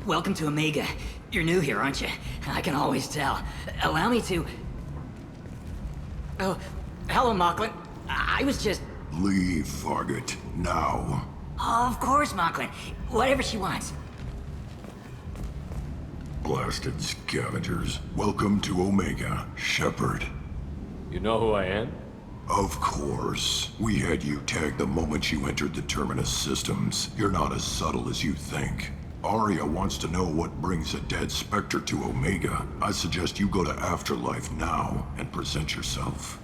Welcome to Omega. You're new here, aren't you? I can always tell. Allow me to... Oh, hello, Mocklin. I was just... Leave, Fargate, now. Oh, of course, Mocklin. Whatever she wants. Blasted scavengers. Welcome to Omega, Shepard. You know who I am? Of course. We had you tagged the moment you entered the Terminus systems. You're not as subtle as you think. Arya wants to know what brings a dead Spectre to Omega. I suggest you go to Afterlife now and present yourself.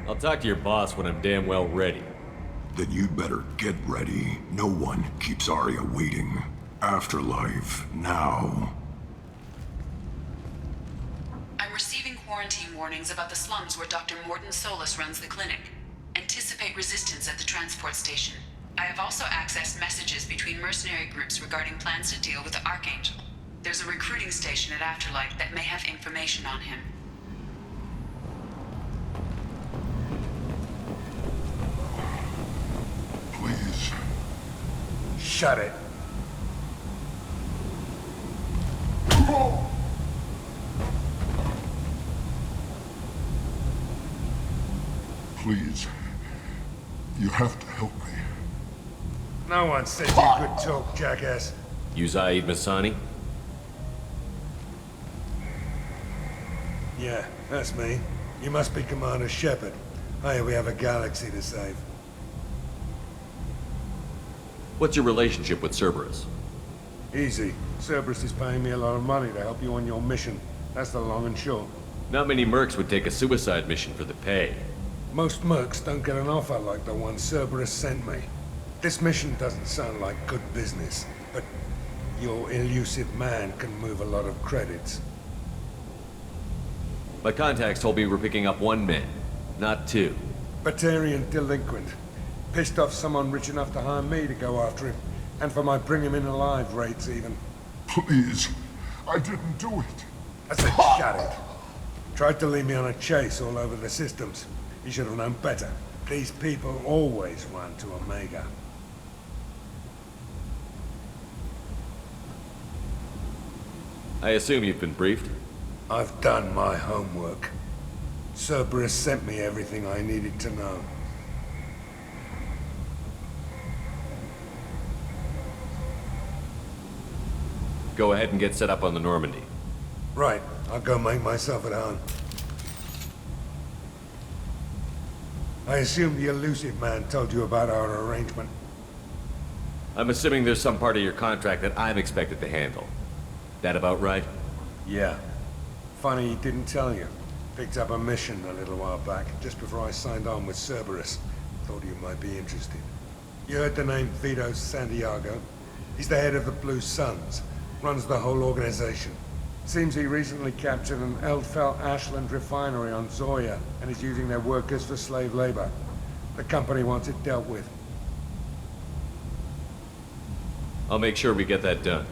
I'll talk to your boss when I'm damn well ready. Then you'd better get ready. No one keeps Arya waiting. Afterlife, now. I'm receiving quarantine warnings about the slums where Dr. Morton Solus runs the clinic. Anticipate resistance at the transport station. I have also accessed messages between mercenary groups regarding plans to deal with the Archangel. There's a recruiting station at Afterlife that may have information on him. Please. Shut it. Please. You have to help me. No one said you could talk, jackass. You Zaid Masani? Yeah, that's me. You must be Commander Shepard. Hey, we have a galaxy to save. What's your relationship with Cerberus? Easy. Cerberus is paying me a lot of money to help you on your mission. That's the long and short. Not many mercs would take a suicide mission for the pay. Most mercs don't get an offer like the one Cerberus sent me. This mission doesn't sound like good business, but your elusive man can move a lot of credits. My contacts told me we're picking up one man, not two. Batarian delinquent. Pissed off someone rich enough to hire me to go after him, and for my bring him in alive rates even. Please. I didn't do it. I said shut it. Tried to lead me on a chase all over the systems. You should have known better. These people always run to Omega. I assume you've been briefed? I've done my homework. Cerberus sent me everything I needed to know. Go ahead and get set up on the Normandy. Right, I'll go make myself at home. I assume the elusive man told you about our arrangement. I'm assuming there's some part of your contract that I'm expected to handle. That about right? Yeah. Funny he didn't tell you. Picked up a mission a little while back, just before I signed on with Cerberus. Thought you might be interested. You heard the name Vito Santiago? He's the head of the Blue Suns. Runs the whole organization. Seems he recently captured an Eldfell Ashland refinery on Zoya and is using their workers for slave labor. The company wants it dealt with. I'll make sure we get that done.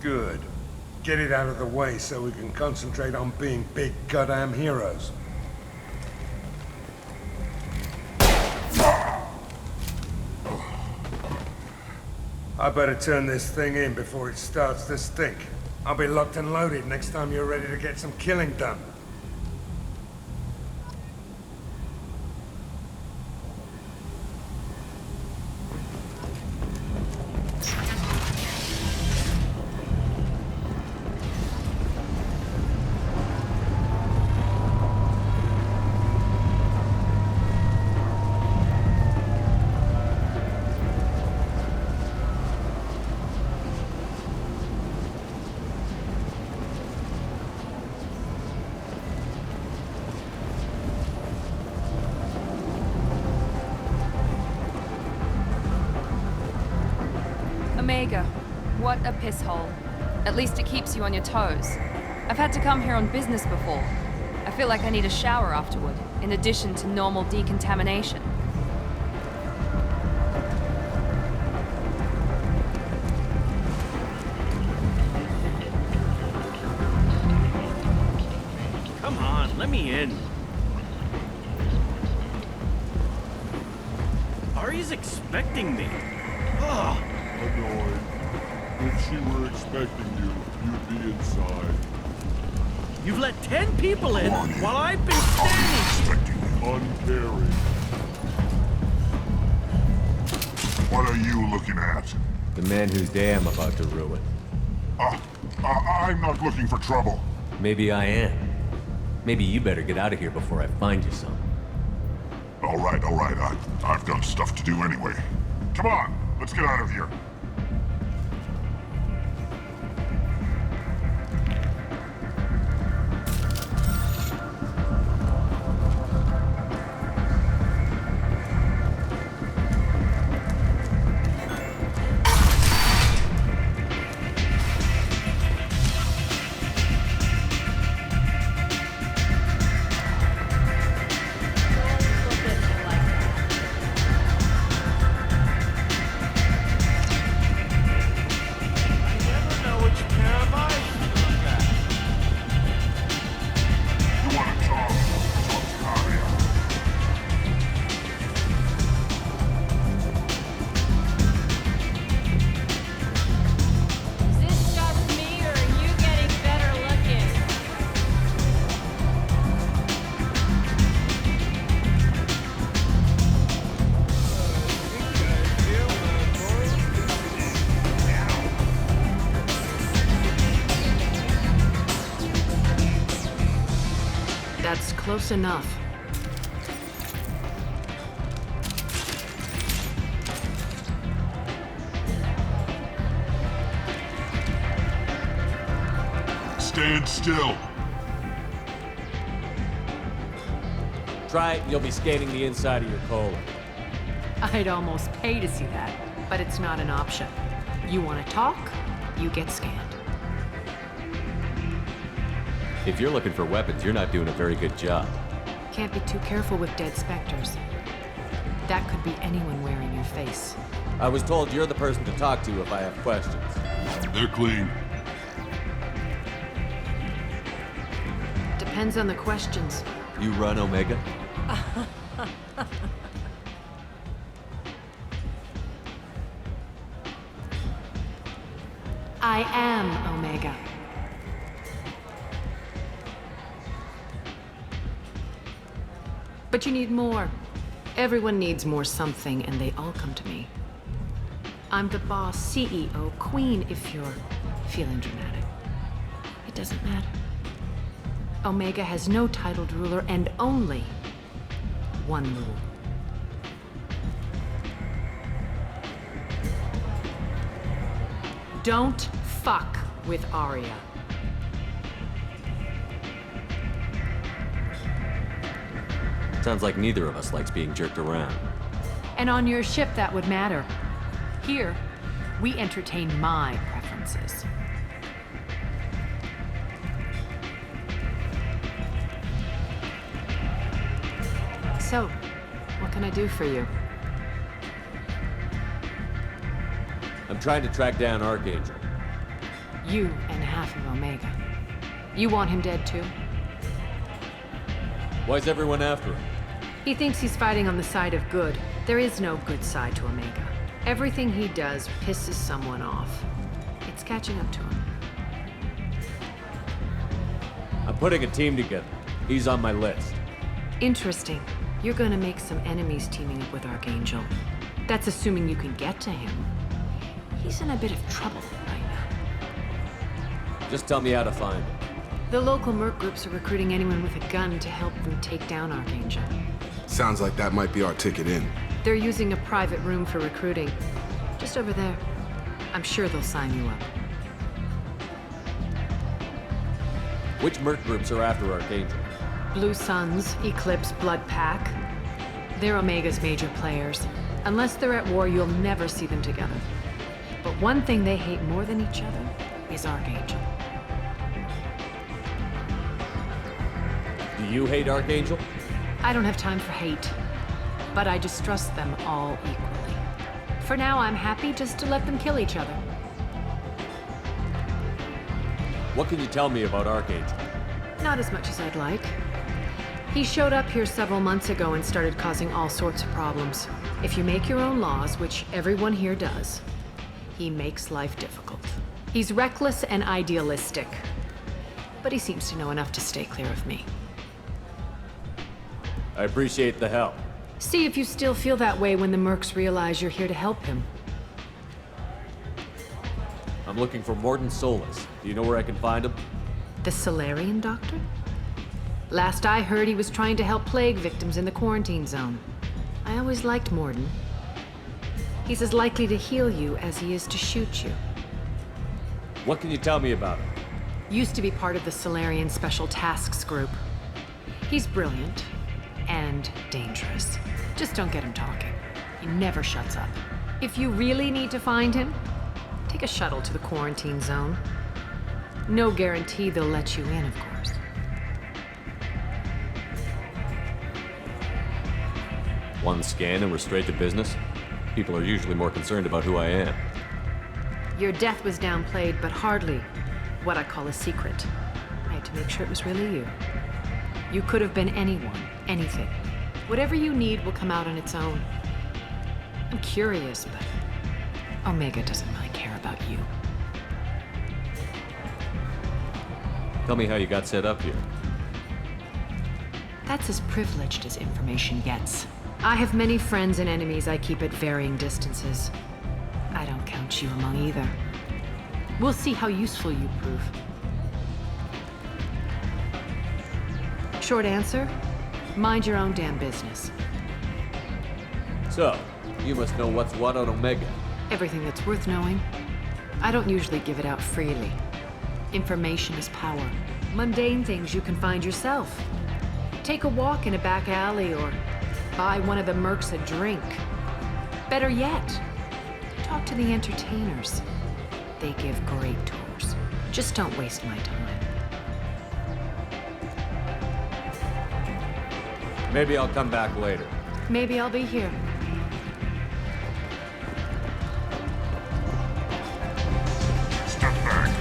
Good. Get it out of the way so we can concentrate on being big goddamn heroes. I better turn this thing in before it starts to stink. I'll be locked and loaded next time you're ready to get some killing done. Omega. What a piss hole. At least it keeps you on your toes. I've had to come here on business before. I feel like I need a shower afterward, in addition to normal decontamination. Come on, let me in. Ari's expecting me. Ugh. annoyed. If she were expecting you, you'd be inside. You've let 10 people in Come on in. while I've been standing. Expecting you. Uncaring. What are you looking at? The man whose day I'm about to ruin. I'm not looking for trouble. Maybe I am. Maybe you better get out of here before I find you some. All right. I've got stuff to do anyway. Come on, let's get out of here. You want to talk? Talk to Arya. Is this just me, or are you getting better looking? That's close enough. Stand still. Try it, you'll be scanning the inside of your colon. I'd almost pay to see that, but it's not an option. You want to talk, you get scanned. If you're looking for weapons, you're not doing a very good job. Can't be too careful with dead specters. That could be anyone wearing your face. I was told you're the person to talk to if I have questions. They're clean. Depends on the questions. You run, Omega? I am Omega. But you need more. Everyone needs more something, and they all come to me. I'm the boss, CEO, queen, if you're feeling dramatic. It doesn't matter. Omega has no titled ruler and only one rule. Don't fuck with Arya. Sounds like neither of us likes being jerked around. And on your ship, that would matter. Here, we entertain my preferences. So, what can I do for you? I'm trying to track down Archangel. You and half of Omega. You want him dead too? Why's everyone after him? He thinks he's fighting on the side of good. There is no good side to Omega. Everything he does pisses someone off. It's catching up to him. I'm putting a team together. He's on my list. Interesting. You're gonna make some enemies teaming up with Archangel. That's assuming you can get to him. He's in a bit of trouble right now. Just tell me how to find him. The local merc groups are recruiting anyone with a gun to help them take down Archangel. Sounds like that might be our ticket in. They're using a private room for recruiting. Just over there. I'm sure they'll sign you up. Which merc groups are after Archangel? Blue Suns, Eclipse, Blood Pack. They're Omega's major players. Unless they're at war, you'll never see them together. But one thing they hate more than each other is Archangel. Do you hate Archangel? I don't have time for hate, but I distrust them all equally. For now, I'm happy just to let them kill each other. What can you tell me about Archangel? Not as much as I'd like. He showed up here several months ago and started causing all sorts of problems. If you make your own laws, which everyone here does, He makes life difficult. He's reckless and idealistic. But he seems to know enough to stay clear of me. I appreciate the help. See if you still feel that way when the mercs realize you're here to help him. I'm looking for Morden Solus. Do you know where I can find him? The Solarian doctor? Last I heard, he was trying to help plague victims in the quarantine zone. I always liked Morden. He's as likely to heal you as he is to shoot you. What can you tell me about him? Used to be part of the Solarian Special Tasks Group. He's brilliant and dangerous. Just don't get him talking. He never shuts up. If you really need to find him, take a shuttle to the quarantine zone. No guarantee they'll let you in, of course. One scan and we're straight to business? People are usually more concerned about who I am. Your death was downplayed, but hardly what I call a secret. I had to make sure it was really you. You could have been anyone, anything. Whatever you need will come out on its own. I'm curious, but Omega doesn't really care about you. Tell me how you got set up here. That's as privileged as information gets. I have many friends and enemies I keep at varying distances. I don't count you among either. We'll see how useful you prove. Short answer, mind your own damn business. So, you must know what's what on Omega. Everything that's worth knowing. I don't usually give it out freely. Information is power. Mundane things you can find yourself. Take a walk in a back alley or buy one of the mercs a drink. Better yet, talk to the entertainers. They give great tours. Just don't waste my time. Maybe I'll come back later. Maybe I'll be here. Step back.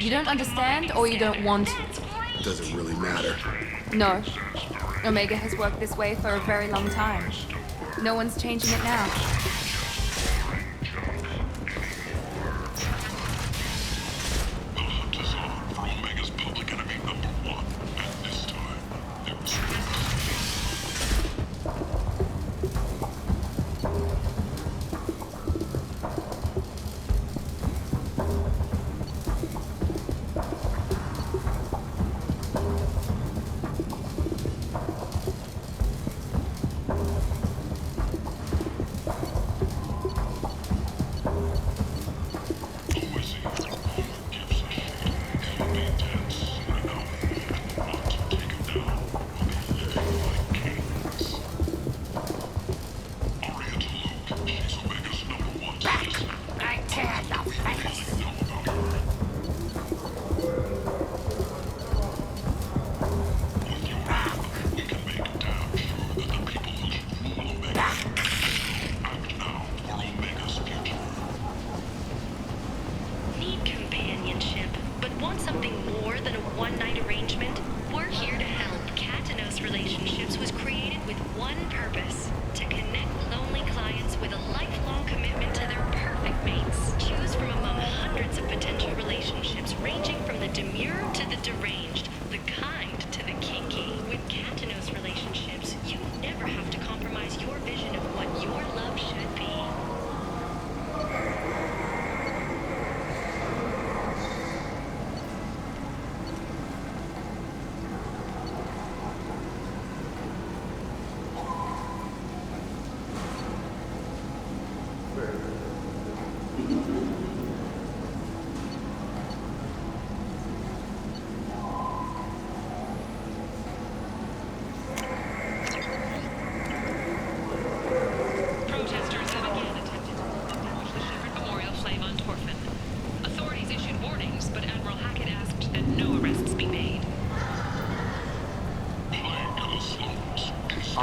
You don't understand, or you don't want to? Does it really matter? No. Omega has worked this way for a very long time. No one's changing it now.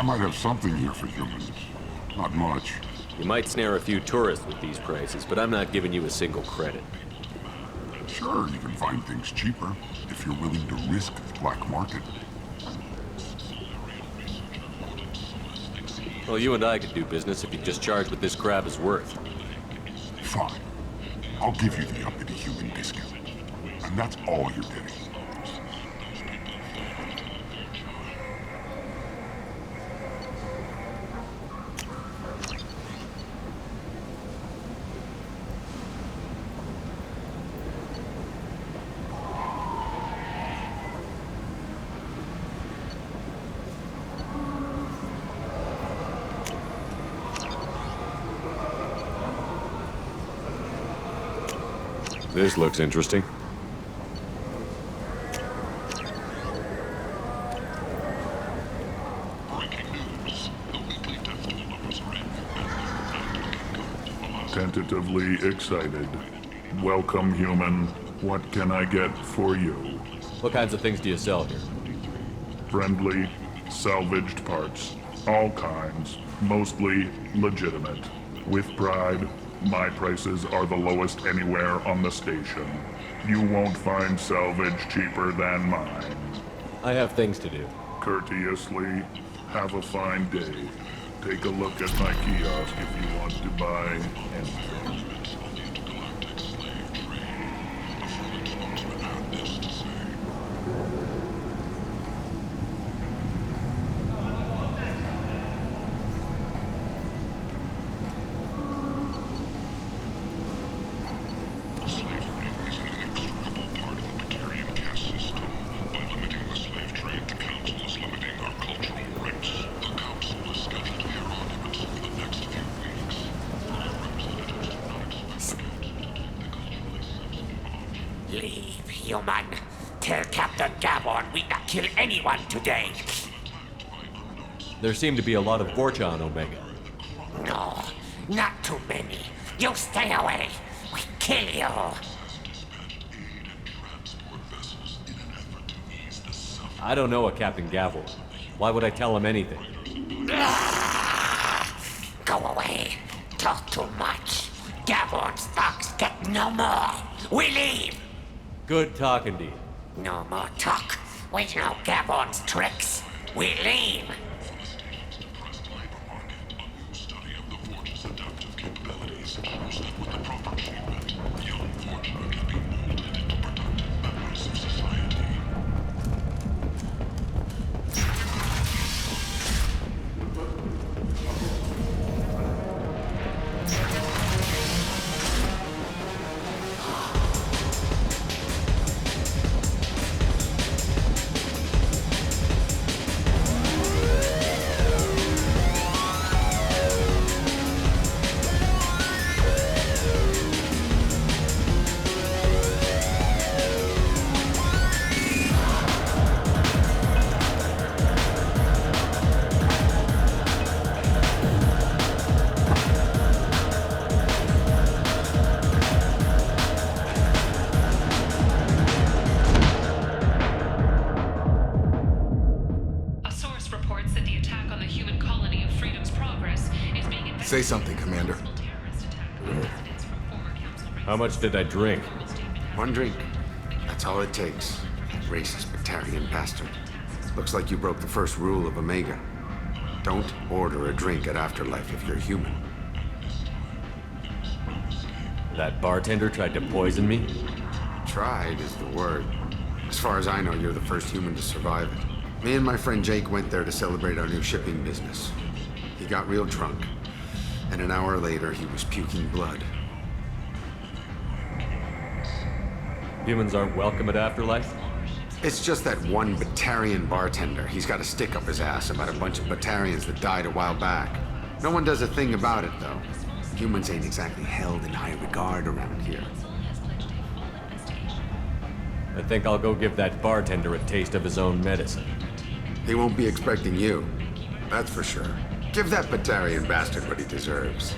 I might have something here for humans. Not much. You might snare a few tourists with these prices, but I'm not giving you a single credit. Sure, you can find things cheaper if you're willing to risk the black market. Well, you and I could do business if you just charge what this crab is worth. Fine. I'll give you the uppity human discount. And that's all you're getting. This looks interesting. Tentatively excited. Welcome, human. What can I get for you? What kinds of things do you sell here? Friendly, salvaged parts. All kinds. Mostly legitimate. With pride, my prices are the lowest anywhere on the station. You won't find salvage cheaper than mine. I have things to do. Courteously, have a fine day. Take a look at my kiosk if you want to buy anything. Leave, human. Tell Captain Gavon we not kill anyone today. There seem to be a lot of Vorcha on Omega. No, not too many. You stay away. We kill you. I don't know a Captain Gavel. Why would I tell him anything? Go away. Talk too much. Gavon's thugs get no more. We leave. Good talking to you. No more talk. We know Gavon's tricks. We leave. Say something, Commander. How much did I drink? One drink. That's all it takes. Racist Batarian bastard. Looks like you broke the first rule of Omega. Don't order a drink at Afterlife if you're human. That bartender tried to poison me? Tried is the word. As far as I know, you're the first human to survive it. Me and my friend Jake went there to celebrate our new shipping business. He got real drunk. And an hour later, he was puking blood. Humans aren't welcome at Afterlife? It's just that one Batarian bartender. He's got a stick up his ass about a bunch of Batarians that died a while back. No one does a thing about it, though. Humans ain't exactly held in high regard around here. I think I'll go give that bartender a taste of his own medicine. He won't be expecting you. That's for sure. Give that Batarian bastard what he deserves.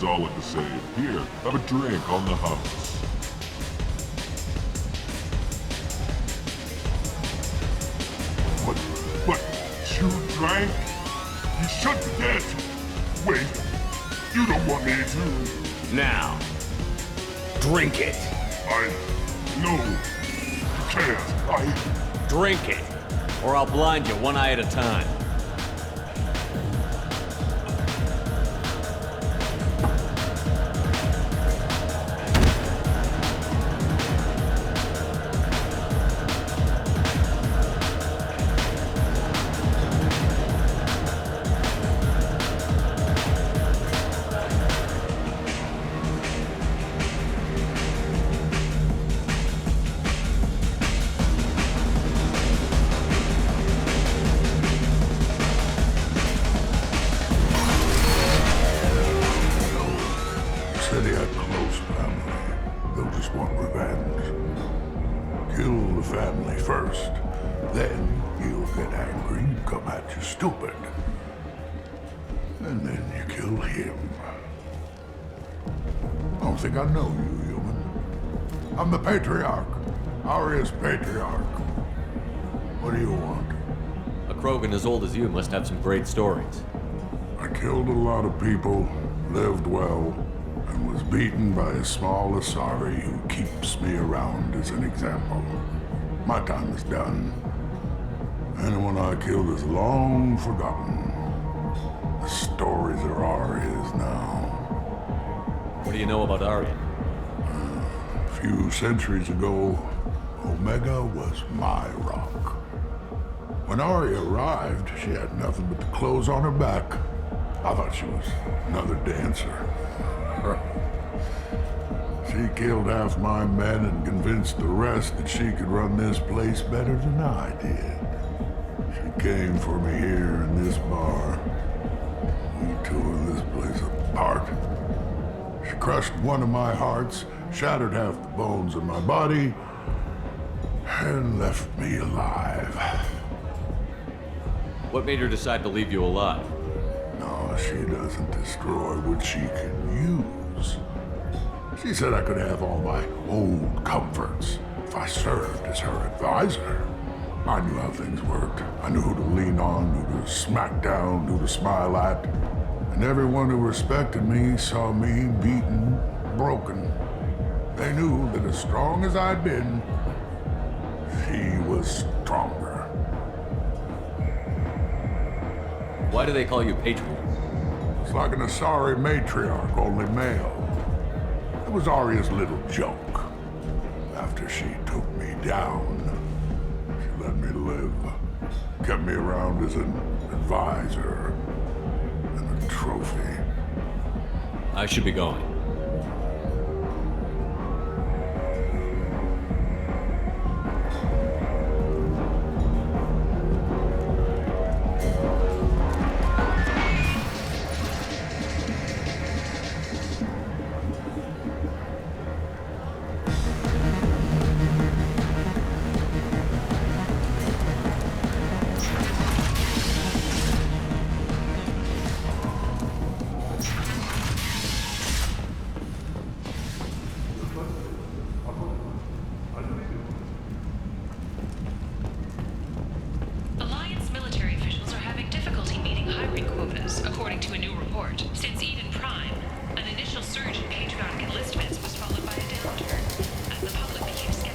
That's all I can say. Here, have a drink on the house. What? You drank? You should be dead. Wait, you don't want me to. Now, drink it. No, you can't. Drink it, or I'll blind you one eye at a time. Said he had close family. They'll just want revenge. Kill the family first. Then he'll get angry and come at you stupid. And then you kill him. I don't think I know you, human. I'm the Patriarch. Aria's Patriarch. What do you want? A Krogan as old as you must have some great stories. I killed a lot of people, lived well, and was beaten by a small Asari who keeps me around as an example. My time is done. Anyone I killed is long forgotten. The stories are Aria's now. What do you know about Arya? A few centuries ago, Omega was my rock. When Arya arrived, she had nothing but the clothes on her back. I thought she was another dancer. She killed half my men and convinced the rest that she could run this place better than I did. She came for me here in this bar. We tore this place apart. She crushed one of my hearts, shattered half the bones in my body, and left me alive. What made her decide to leave you alive? No, she doesn't destroy what she can use. She said I could have all my old comforts if I served as her advisor. I knew how things worked. I knew who to lean on, who to smack down, who to smile at. And everyone who respected me saw me beaten, broken. They knew that as strong as I'd been, she was stronger. Why do they call you Patriot? It's like an Asari matriarch, only male. It was Arya's little joke. After she took me down, she let me live. Kept me around as an advisor and a trophy. I should be going.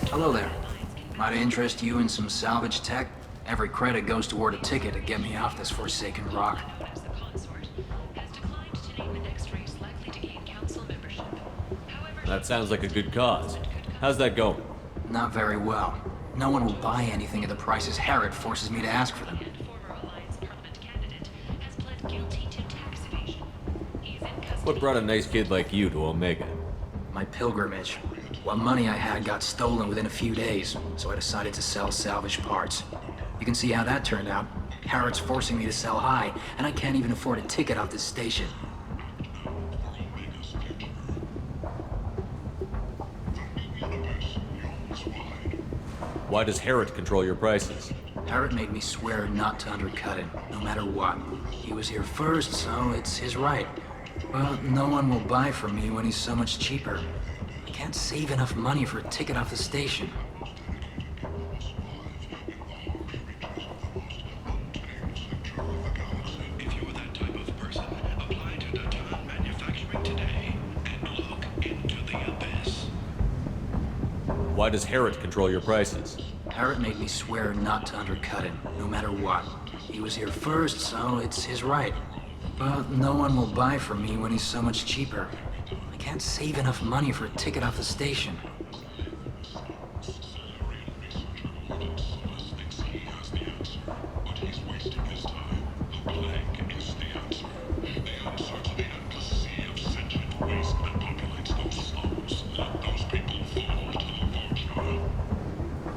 Hello there. Might interest you in some salvage tech? Every credit goes toward a ticket to get me off this forsaken rock. That sounds like a good cause. How's that going? Not very well. No one will buy anything at the prices Herod forces me to ask for them. What brought a nice kid like you to Omega? My pilgrimage. What money I had got stolen within a few days, so I decided to sell salvaged parts. You can see how that turned out. Herod's forcing me to sell high, and I can't even afford a ticket off this station. Why does Herod control your prices? Herod made me swear not to undercut it, no matter what. He was here first, so it's his right. Well, no one will buy from me when he's so much cheaper. I can't save enough money for a ticket off the station. If you're that type of person, apply to Datan Manufacturing today and look into the abyss. Why does Harrod control your prices? Harrod made me swear not to undercut him, no matter what. He was here first, so it's his right. But no one will buy from me when he's so much cheaper. I can't save enough money for a ticket off the station.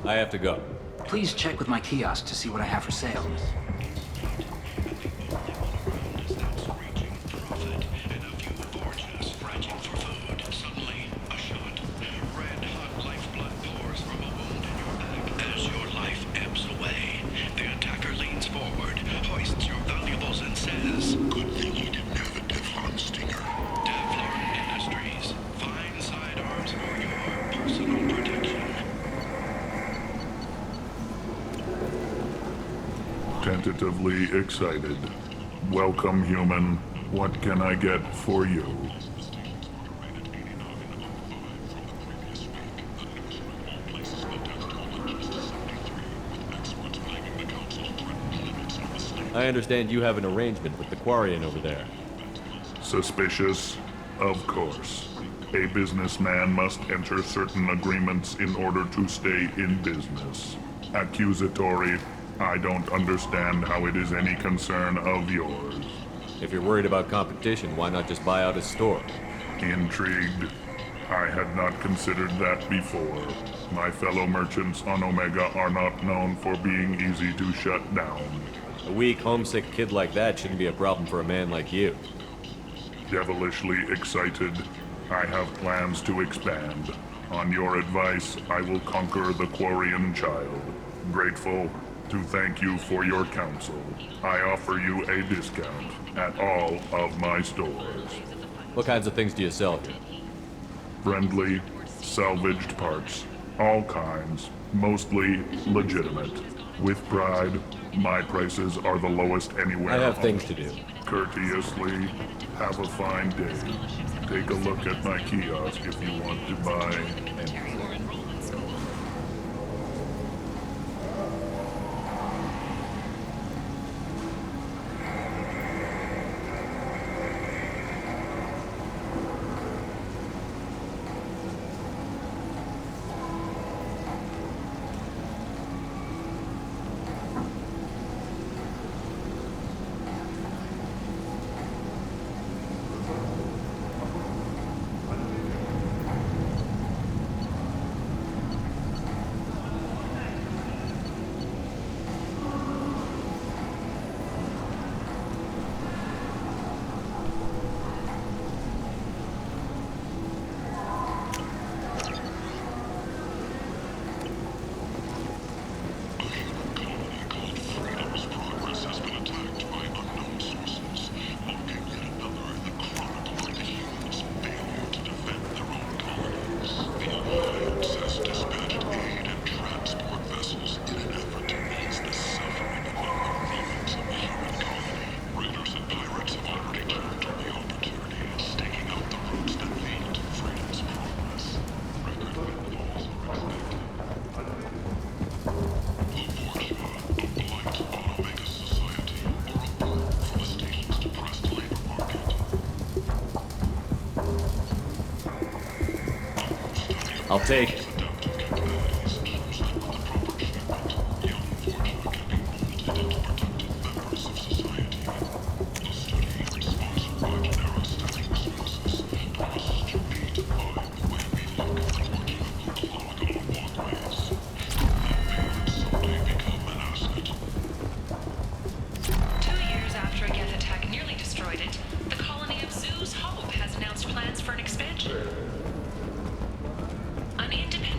I have to go. Please check with my kiosk to see what I have for sale. Tentatively excited. Welcome, human. What can I get for you? I understand you have an arrangement with the Quarian over there. Suspicious? Of course. A businessman must enter certain agreements in order to stay in business. Accusatory? I don't understand how it is any concern of yours. If you're worried about competition, why not just buy out his store? Intrigued? I had not considered that before. My fellow merchants on Omega are not known for being easy to shut down. A weak, homesick kid like that shouldn't be a problem for a man like you. Devilishly excited. I have plans to expand. On your advice, I will conquer the Quarian child. Grateful to thank you for your counsel. I offer you a discount at all of my stores. What kinds of things do you sell here? Friendly, salvaged parts. All kinds. Mostly legitimate. With pride, my prices are the lowest anywhere. I have things to do. Courteously, have a fine day. Take a look at my kiosk if you want to buy anything. I'll take it. An independent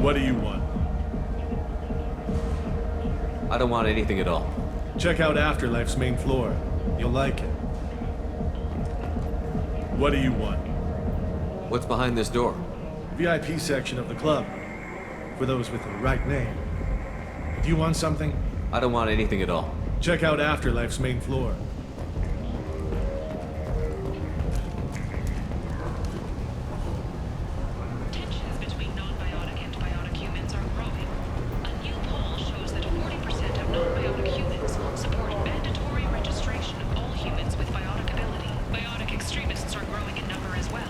What do you want? I don't want anything at all. Check out Afterlife's main floor. You'll like it. What do you want? What's behind this door? VIP section of the club. For those with the right name. Do you want something? I don't want anything at all. Check out Afterlife's main floor. Tensions between non-biotic and biotic humans are growing. A new poll shows that 40% of non-biotic humans support mandatory registration of all humans with biotic ability. Biotic extremists are growing in number as well.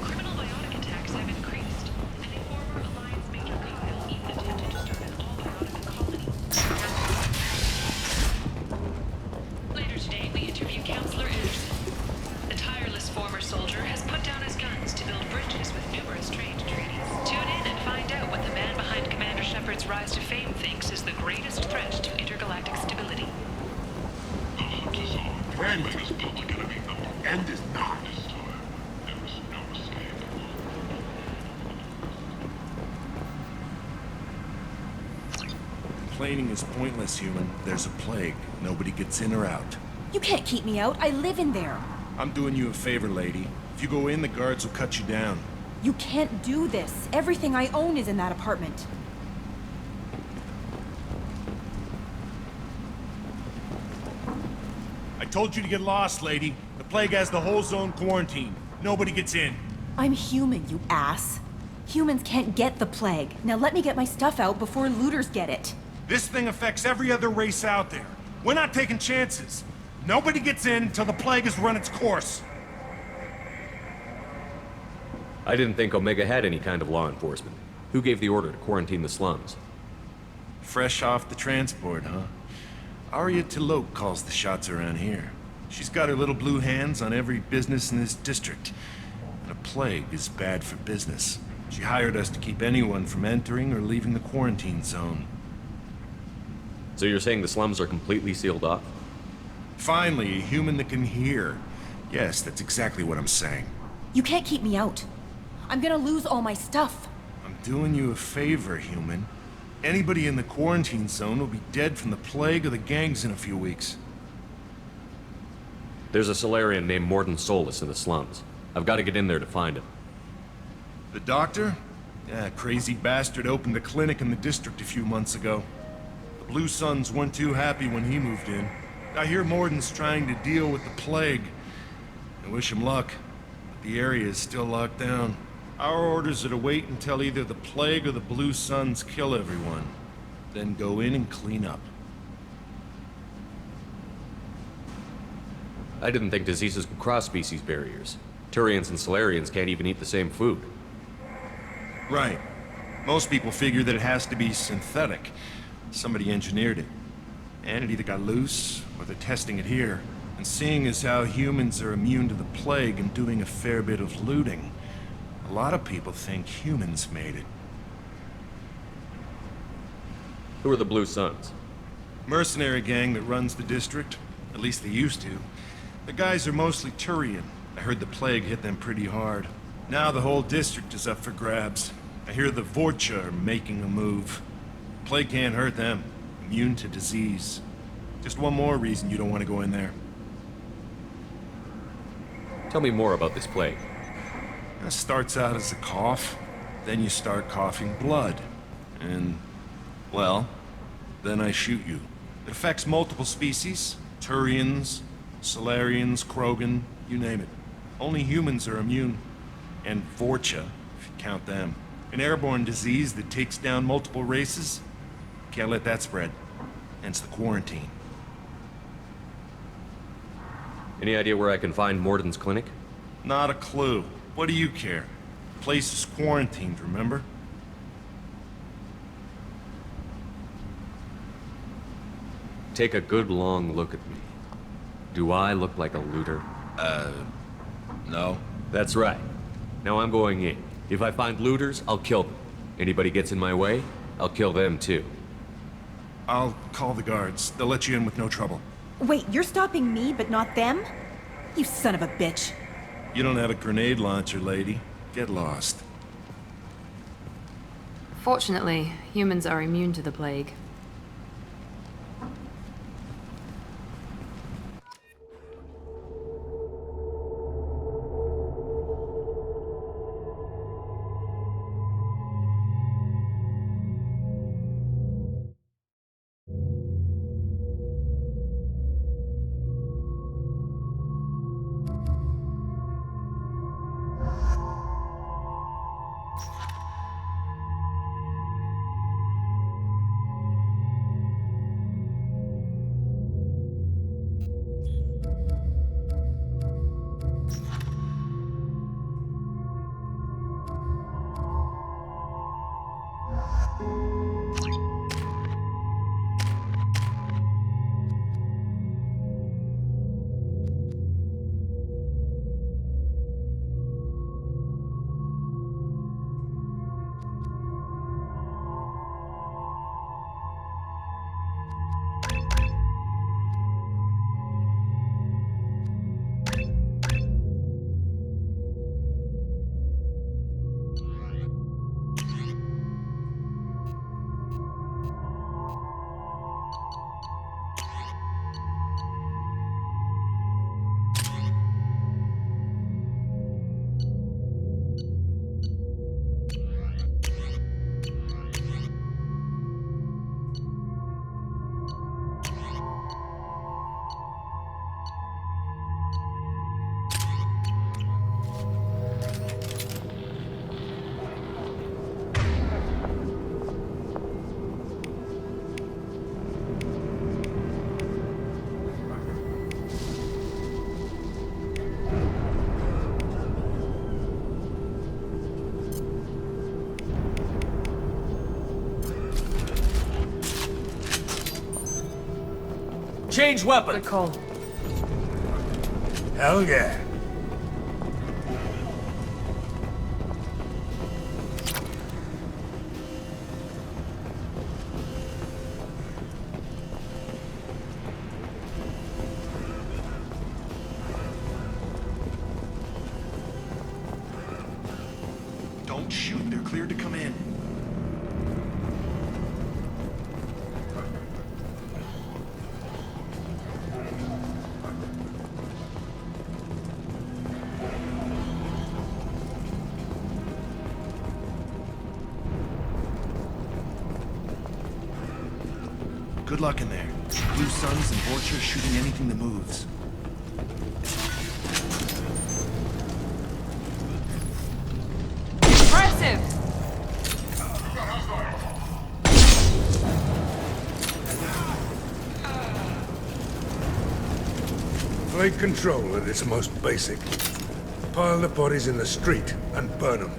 Criminal biotic attacks have increased, and a former Alliance Major Kyle even attempted to start an all-biotic colony. Later today, we interview Counselor Anderson. The tireless former soldier has put down his guns to build bridges with numerous trained trainees. Tune in and find out what the man behind Commander Shepard's rise to fame thinks is the greatest threat to intergalactic stability. The hunters are. Brandman is public enemy number, and is not. There is no escape. Complaining is pointless, human. There's a plague. Nobody gets in or out. You can't keep me out. I live in there. I'm doing you a favor, lady. If you go in, the guards will cut you down. You can't do this. Everything I own is in that apartment. I told you to get lost, lady. The plague has the whole zone quarantined. Nobody gets in. I'm human, you ass. Humans can't get the plague. Now let me get my stuff out before looters get it. This thing affects every other race out there. We're not taking chances. Nobody gets in until the plague has run its course. I didn't think Omega had any kind of law enforcement. Who gave the order to quarantine the slums? Fresh off the transport, huh? Arya Talope calls the shots around here. She's got her little blue hands on every business in this district. And a plague is bad for business. She hired us to keep anyone from entering or leaving the quarantine zone. So you're saying the slums are completely sealed off? Finally, a human that can hear. Yes, that's exactly what I'm saying. You can't keep me out. I'm gonna lose all my stuff. I'm doing you a favor, human. Anybody in the quarantine zone will be dead from the plague or the gangs in a few weeks. There's a Solarian named Morden Solus in the slums. I've got to get in there to find him. The doctor? Yeah, crazy bastard opened a clinic in the district a few months ago. The Blue Suns weren't too happy when he moved in. I hear Morden's trying to deal with the plague. I wish him luck, but the area is still locked down. Our orders are to wait until either the plague or the Blue Suns kill everyone, then go in and clean up. I didn't think diseases could cross species barriers. Turians and Solarians can't even eat the same food. Right. Most people figure that it has to be synthetic. Somebody engineered it. And it either got loose, or they're testing it here. And seeing as how humans are immune to the plague and doing a fair bit of looting, a lot of people think humans made it. Who are the Blue Suns? Mercenary gang that runs the district. At least they used to. The guys are mostly Turian. I heard the plague hit them pretty hard. Now the whole district is up for grabs. I hear the Vorcha are making a move. Plague can't hurt them. Immune to disease. Just one more reason you don't want to go in there. Tell me more about this plague. It starts out as a cough, then you start coughing blood. And, well, then I shoot you. It affects multiple species. Turians, Solarians, Krogan, you name it. Only humans are immune. And Vorcha, if you count them. An airborne disease that takes down multiple races. Can't let that spread. Hence the quarantine. Any idea where I can find Morden's clinic? Not a clue. What do you care? The place is quarantined, remember? Take a good long look at me. Do I look like a looter? No. That's right. Now I'm going in. If I find looters, I'll kill them. Anybody gets in my way, I'll kill them too. I'll call the guards. They'll let you in with no trouble. Wait, you're stopping me, but not them? You son of a bitch. You don't have a grenade launcher, lady. Get lost. Fortunately, humans are immune to the plague. Change weapon! Good call. Hell yeah. Don't shoot, they're cleared to come in. Good luck in there. Blue Suns and Vorcha shooting anything that moves. Impressive! Plague control at its most basic. Pile the bodies in the street and burn them.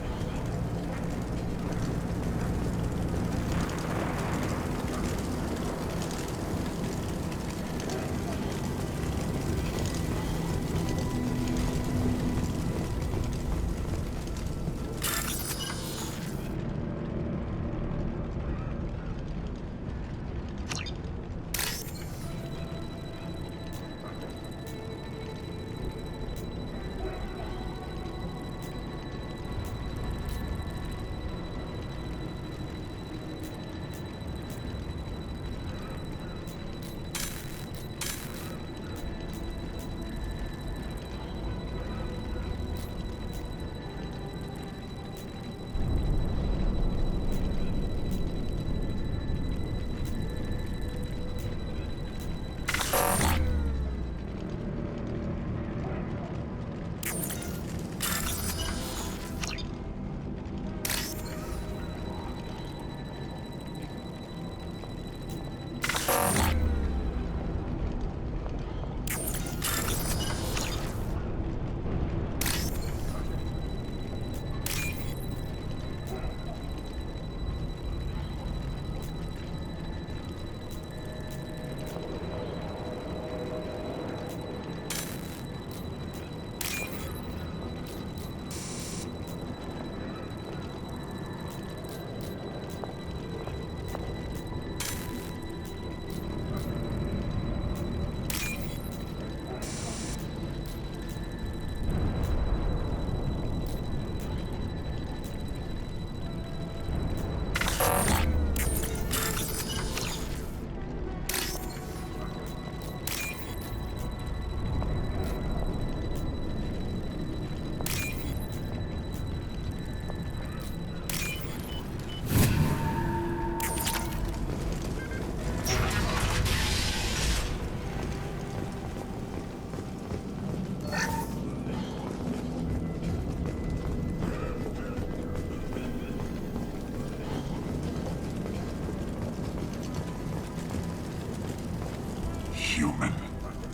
human.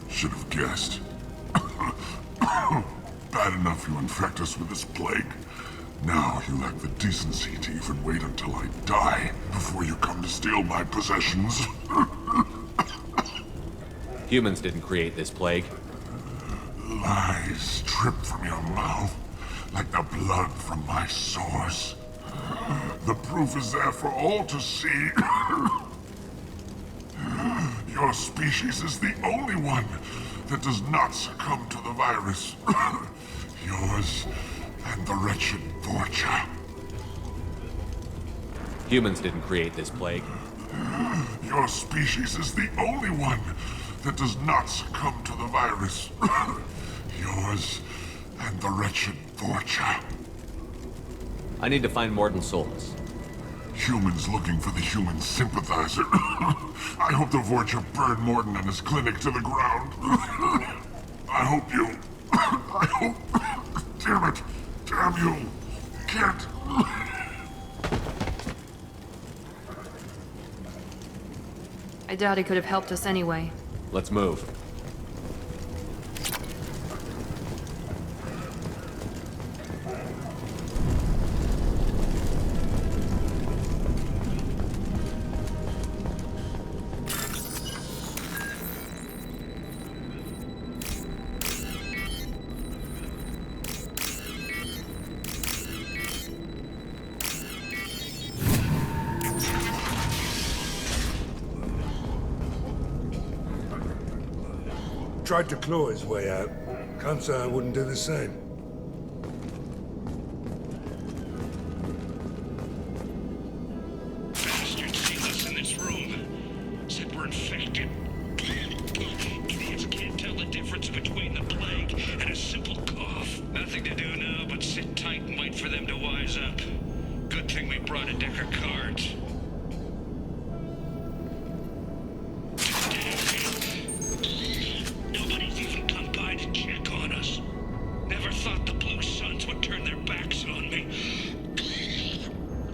Should have guessed. Bad enough you infect us with this plague. Now you lack the decency to even wait until I die before you come to steal my possessions. Humans didn't create this plague. Lies drip from your mouth like the blood from my sores. The proof is there for all to see. Your species is the only one that does not succumb to the virus. Yours and the wretched Vorcha. Humans didn't create this plague. Your species is the only one that does not succumb to the virus. Yours and the wretched Vorcha. I need to find Morton Solus. Humans looking for the human sympathizer. I hope the Vorcha burned Morton and his clinic to the ground. I hope you... I hope... Damn it! Damn you! Can't... I doubt he could have helped us anyway. Let's move. Tried to claw his way out. Can't say I wouldn't do the same. Bastard seen us in this room. Said we're infected. Idiots can't tell the difference between the plague and a simple cough. Nothing to do now but sit tight and wait for them to wise up. Good thing we brought a deck of cards. Nobody's even come by to check on us. Never thought the Blue Suns would turn their backs on me.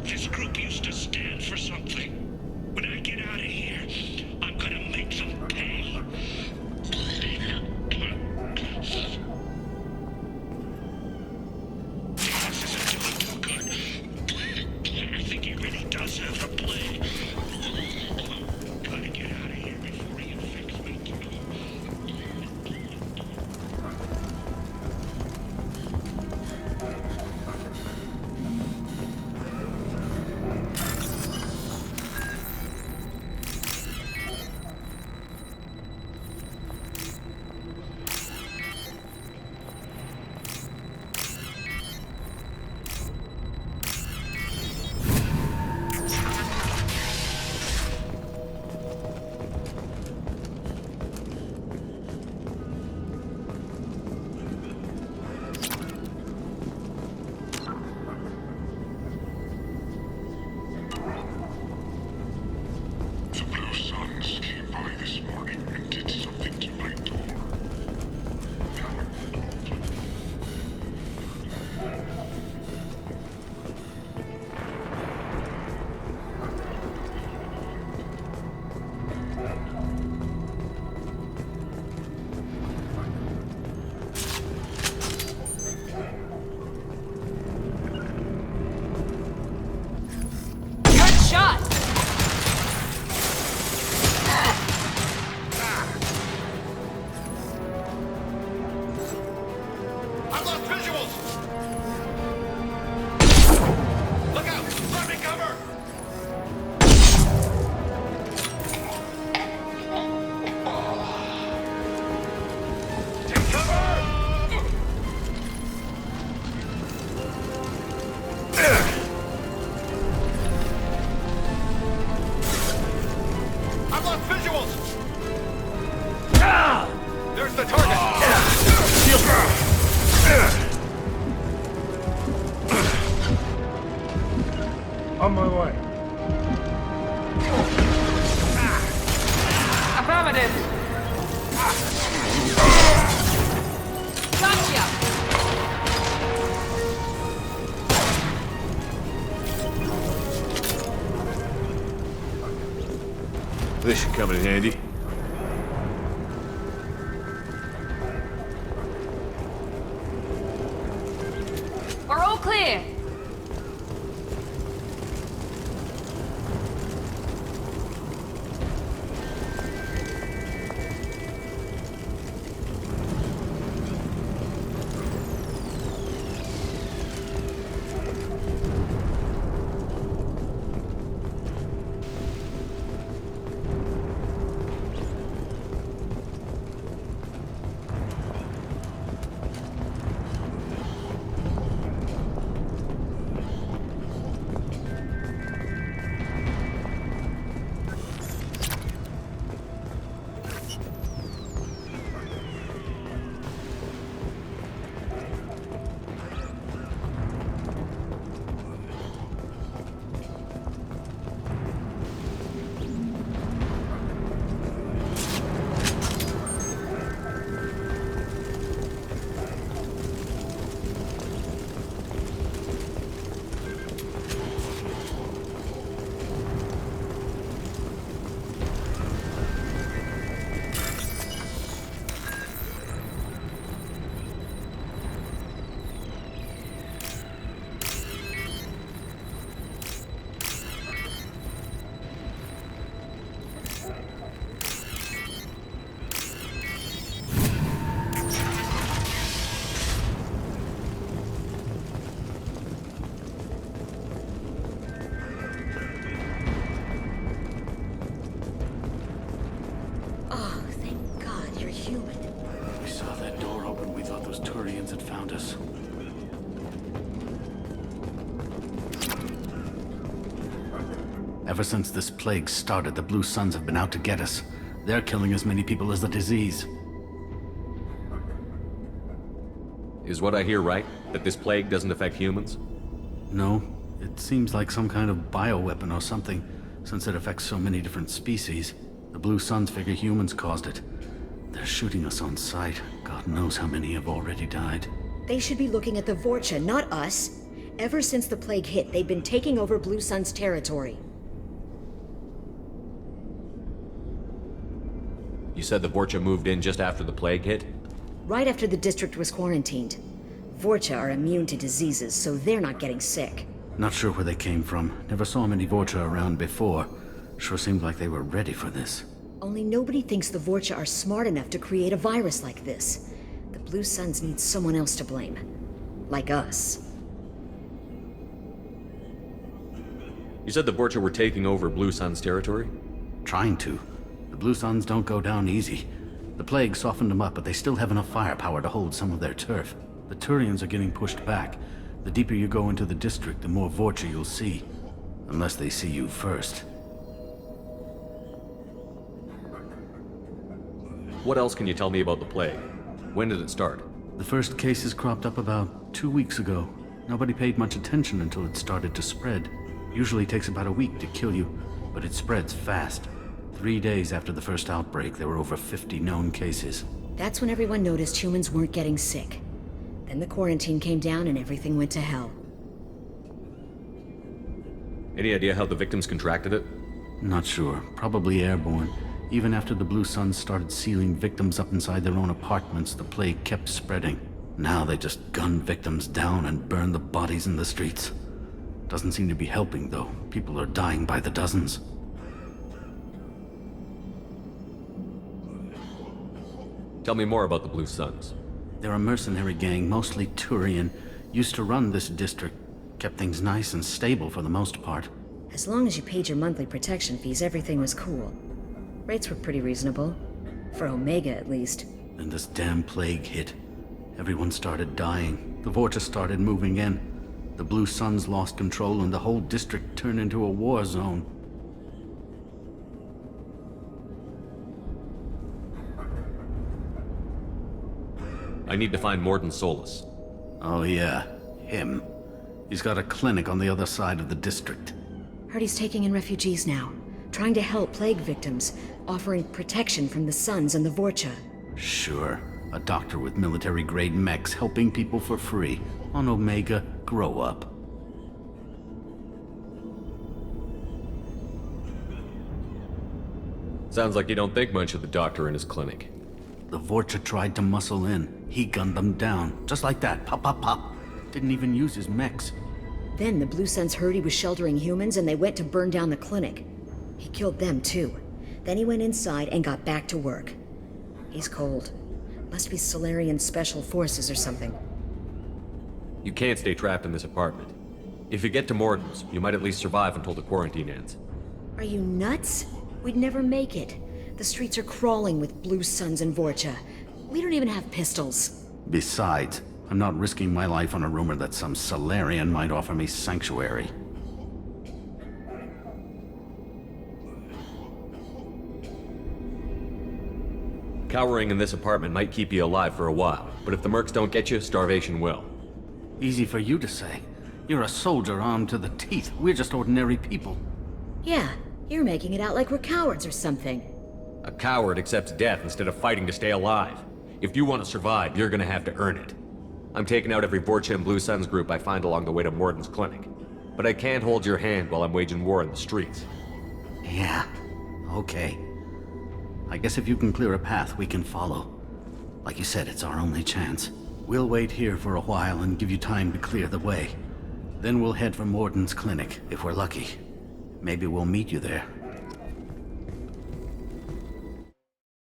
This group used to stand for something. When I get out of here, I'm gonna make them pay. This isn't doing too good. I think he really does have the plague. Gotta get out of here before he infects me. The Blue Suns came by this morning and did something to my door. Good shot! I've lost visuals! Look out! Let me cover! Take cover! I've lost visuals! There's the target! On my way. Affirmative! Gotcha! This should come in handy. clear! Turians had found us. Ever since this plague started, the Blue Suns have been out to get us. They're killing as many people as the disease. Is what I hear right? That this plague doesn't affect humans? No. It seems like some kind of bioweapon or something, since it affects so many different species. The Blue Suns figure humans caused it. They're shooting us on sight. God knows how many have already died. They should be looking at the Vorcha, not us. Ever since the plague hit, they've been taking over Blue Sun's territory. You said the Vorcha moved in just after the plague hit? Right after the district was quarantined. Vorcha are immune to diseases, so they're not getting sick. Not sure where they came from. Never saw many Vorcha around before. Sure seemed like they were ready for this. Only nobody thinks the Vorcha are smart enough to create a virus like this. The Blue Suns need someone else to blame. Like us. You said the Vorcha were taking over Blue Sun's territory? Trying to. The Blue Suns don't go down easy. The plague softened them up, but they still have enough firepower to hold some of their turf. The Turians are getting pushed back. The deeper you go into the district, the more Vorcha you'll see. Unless they see you first. What else can you tell me about the plague? When did it start? The first cases cropped up about 2 weeks ago. Nobody paid much attention until it started to spread. Usually takes about a week to kill you, but it spreads fast. 3 days after the first outbreak, there were over 50 known cases. That's when everyone noticed humans weren't getting sick. Then the quarantine came down and everything went to hell. Any idea how the victims contracted it? Not sure. Probably airborne. Even after the Blue Suns started sealing victims up inside their own apartments, the plague kept spreading. Now they just gun victims down and burn the bodies in the streets. Doesn't seem to be helping, though. People are dying by the dozens. Tell me more about the Blue Suns. They're a mercenary gang, mostly Turian. Used to run this district. Kept things nice and stable for the most part. As long as you paid your monthly protection fees, everything was cool. Rates were pretty reasonable. For Omega, at least. Then this damn plague hit. Everyone started dying. The Vorcha started moving in. The Blue Suns lost control and the whole district turned into a war zone. I need to find Morden Solus. Oh yeah, him. He's got a clinic on the other side of the district. Heard he's taking in refugees now. Trying to help plague victims. Offering protection from the Suns and the Vorcha. Sure. A doctor with military-grade mechs helping people for free. On Omega, grow up. Sounds like you don't think much of the doctor and his clinic. The Vorcha tried to muscle in. He gunned them down. Just like that. Pop, pop, pop. didn't even use his mechs. Then the Blue Suns heard he was sheltering humans and they went to burn down the clinic. He killed them too. Then he went inside and got back to work. He's cold. Must be Solarian Special Forces or something. You can't stay trapped in this apartment. If you get to Morton's, you might at least survive until the quarantine ends. Are you nuts? We'd never make it. The streets are crawling with Blue Suns and Vorcha. We don't even have pistols. Besides, I'm not risking my life on a rumor that some Solarian might offer me sanctuary. Cowering in this apartment might keep you alive for a while, but if the mercs don't get you, starvation will. Easy for you to say. You're a soldier armed to the teeth. We're just ordinary people. Yeah, you're making it out like we're cowards or something. A coward accepts death instead of fighting to stay alive. If you want to survive, you're gonna have to earn it. I'm taking out every Vorcha and Blue Suns group I find along the way to Morton's clinic. But I can't hold your hand while I'm waging war in the streets. Yeah, okay. I guess if you can clear a path, we can follow. Like you said, it's our only chance. We'll wait here for a while and give you time to clear the way. Then we'll head for Morton's clinic, if we're lucky. Maybe we'll meet you there.